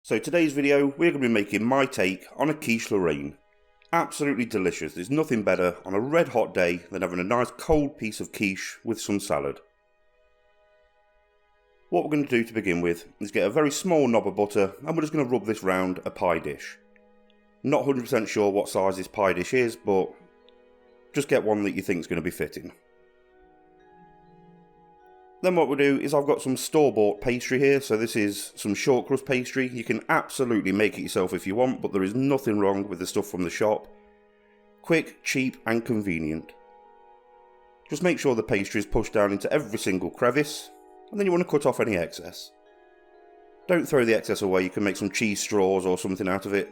So today's video, we're going to be making my take on a quiche Lorraine. Absolutely delicious. There's nothing better on a red hot day than having a nice cold piece of quiche with some salad. What we're going to do to begin with is get a very small knob of butter and we're just going to rub this round a pie dish. Not 100% sure what size this pie dish is, but just get one that you think is going to be fitting. Then what we'll do is I've got some store-bought pastry here, so this is some short crust pastry. You can absolutely make it yourself if you want, but there is nothing wrong with the stuff from the shop. Quick, cheap and convenient. Just make sure the pastry is pushed down into every single crevice, and then you want to cut off any excess. Don't throw the excess away, you can make some cheese straws or something out of it.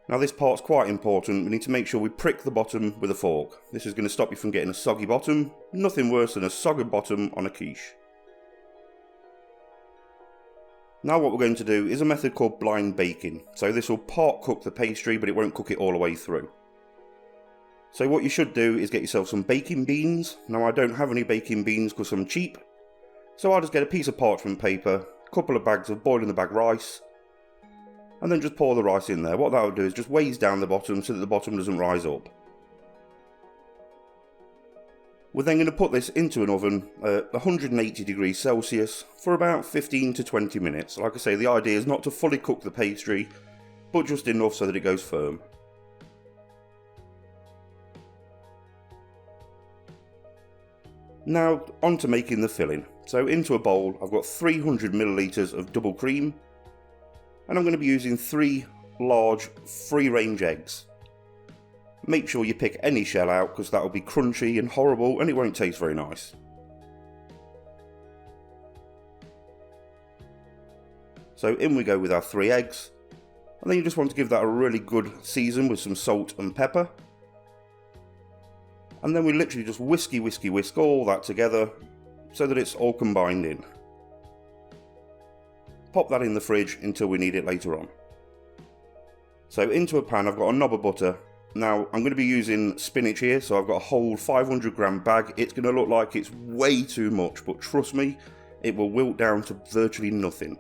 Now this part's quite important, we need to make sure we prick the bottom with a fork. This is going to stop you from getting a soggy bottom. Nothing worse than a soggy bottom on a quiche. Now what we're going to do is a method called blind baking. So this will part cook the pastry, but it won't cook it all the way through. So what you should do is get yourself some baking beans. Now I don't have any baking beans because I'm cheap. So I'll just get a piece of parchment paper, a couple of bags of boil in the bag rice, and then just pour the rice in there. What that will do is just weighs down the bottom so that the bottom doesn't rise up. We're then going to put this into an oven at 180 degrees Celsius for about 15 to 20 minutes. Like I say, the idea is not to fully cook the pastry, but just enough so that it goes firm. Now on to making the filling. So into a bowl I've got 300 millilitres of double cream, and I'm going to be using 3 large free-range eggs. Make sure you pick any shell out because that will be crunchy and horrible and it won't taste very nice. So in we go with our 3 eggs, and then you just want to give that a really good season with some salt and pepper. And then we literally just whisk all that together so that it's all combined in. Pop that in the fridge until we need it later on. So into a pan I've got a knob of butter. Now I'm going to be using spinach here, so I've got a whole 500 gram bag. It's going to look like it's way too much, but trust me, it will wilt down to virtually nothing.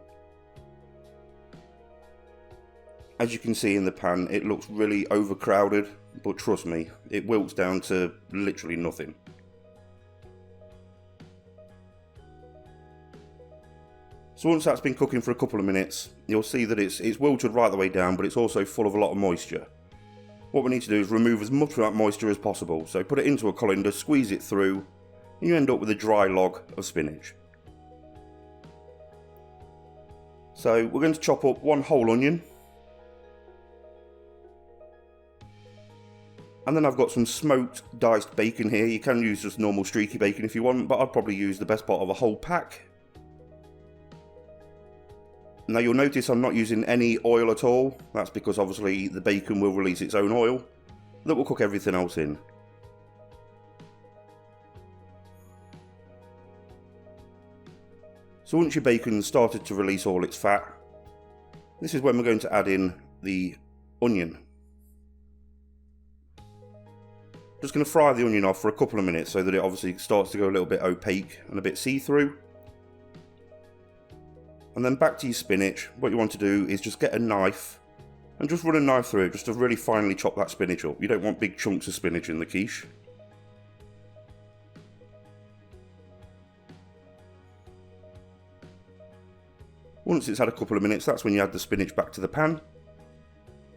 As you can see in the pan, it looks really overcrowded, but trust me, it wilts down to literally nothing. So once that's been cooking for a couple of minutes, you'll see that it's wilted right the way down, but it's also full of a lot of moisture. What we need to do is remove as much of that moisture as possible. So put it into a colander, squeeze it through, and you end up with a dry log of spinach. So we're going to chop up 1 whole onion. And then I've got some smoked diced bacon here. You can use just normal streaky bacon if you want, but I'd probably use the best part of a whole pack. Now you'll notice I'm not using any oil at all. That's because obviously the bacon will release its own oil that will cook everything else in. So once your bacon's started to release all its fat, this is when we're going to add in the onion. Just going to fry the onion off for a couple of minutes so that it obviously starts to go a little bit opaque and a bit see-through. And then back to your spinach. What you want to do is just get a knife and just run a knife through it just to really finely chop that spinach up. You don't want big chunks of spinach in the quiche. Once it's had a couple of minutes, that's when you add the spinach back to the pan.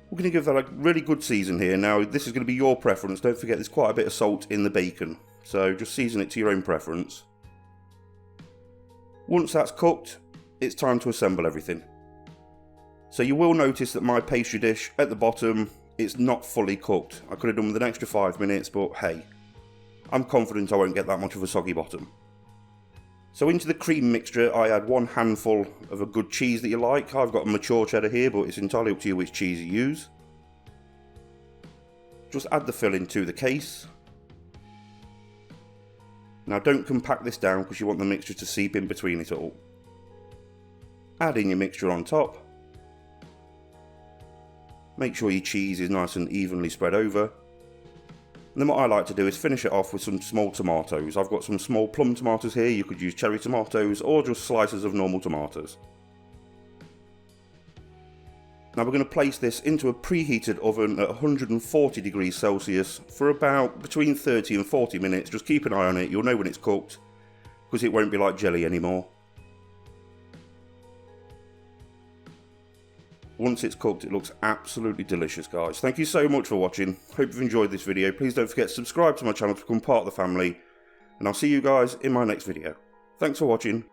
We're going to give that a really good season here. Now this is going to be your preference. Don't forget there's quite a bit of salt in the bacon, so just season it to your own preference. Once that's cooked, it's time to assemble everything. So you will notice that my pastry dish at the bottom, it's not fully cooked. I could have done with an extra 5 minutes, but hey, I'm confident I won't get that much of a soggy bottom. So into the cream mixture I add 1 handful of a good cheese that you like. I've got a mature cheddar here, but it's entirely up to you which cheese you use. Just add the filling to the case. Now don't compact this down because you want the mixture to seep in between it all. Add in your mixture on top. Make sure your cheese is nice and evenly spread over. And then what I like to do is finish it off with some small tomatoes. I've got some small plum tomatoes here, you could use cherry tomatoes or just slices of normal tomatoes. Now we're going to place this into a preheated oven at 140 degrees Celsius for about between 30 and 40 minutes. Just keep an eye on it, you'll know when it's cooked, because it won't be like jelly anymore. Once it's cooked, it looks absolutely delicious, guys. Thank you so much for watching. Hope you've enjoyed this video. Please don't forget to subscribe to my channel to become part of the family. And I'll see you guys in my next video. Thanks for watching.